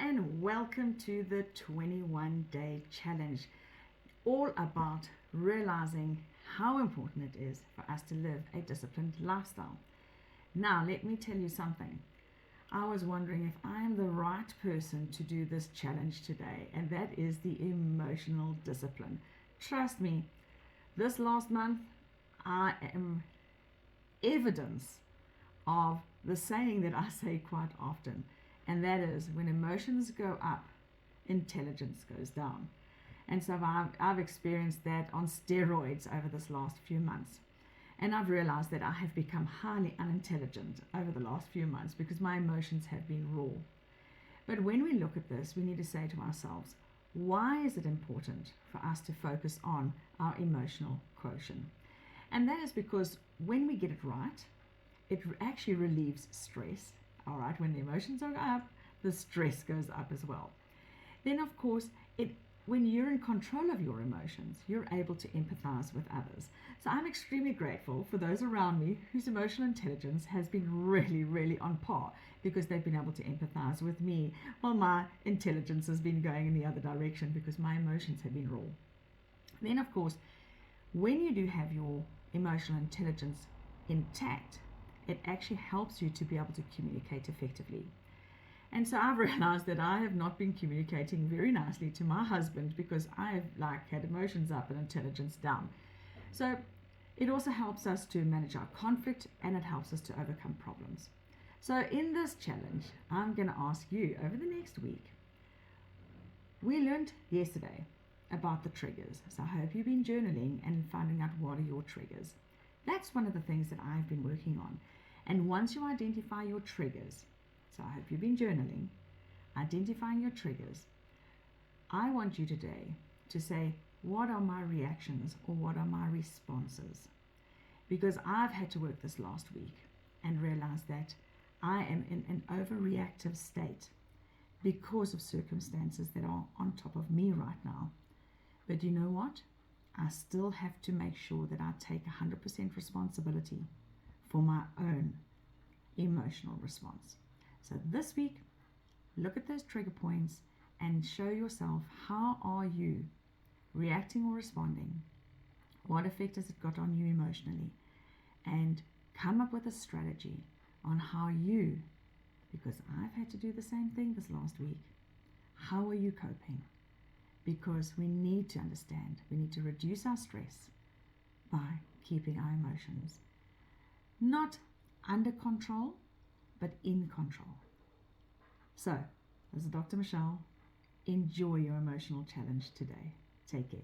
and welcome to the 21-day challenge, all about realizing how important it is for us to live a disciplined lifestyle. Now, let me tell you something. I was wondering if I am the right person to do this challenge today, and that is the emotional discipline. Trust me, this last month, I am evidence of the saying that I say quite often, and that is, when emotions go up, intelligence goes down. And so I've experienced that on steroids over this last few months. And I've realized that I have become highly unintelligent over the last few months because my emotions have been raw. But when we look at this, we need to say to ourselves, why is it important for us to focus on our emotional quotient? And that is because when we get it right, it actually relieves stress. All right, when the emotions are up, the stress goes up as well. Then, of course, when you're in control of your emotions, you're able to empathize with others. So I'm extremely grateful for those around me whose emotional intelligence has been really, really on par, because they've been able to empathize with me while my intelligence has been going in the other direction because my emotions have been raw. Then, of course, when you do have your emotional intelligence intact, it actually helps you to be able to communicate effectively. And so I've realized that I have not been communicating very nicely to my husband because I've had emotions up and intelligence down. So it also helps us to manage our conflict, and it helps us to overcome problems. So in this challenge, I'm going to ask you over the next week. We learned yesterday about the triggers. So I hope you've been journaling and finding out what are your triggers. That's one of the things that I've been working on. And once you identify your triggers, so I hope you've been journaling, identifying your triggers, I want you today to say, what are my reactions or what are my responses? Because I've had to work this last week and realize that I am in an overreactive state because of circumstances that are on top of me right now. But you know what? I still have to make sure that I take 100% responsibility for my own emotional response. So this week, look at those trigger points and show yourself, how are you reacting or responding? What effect has it got on you emotionally? And come up with a strategy on how you, because I've had to do the same thing this last week, how are you coping? Because we need to understand, we need to reduce our stress by keeping our emotions not under control, but in control. So, this is Dr. Michelle. Enjoy your emotional challenge today. Take care.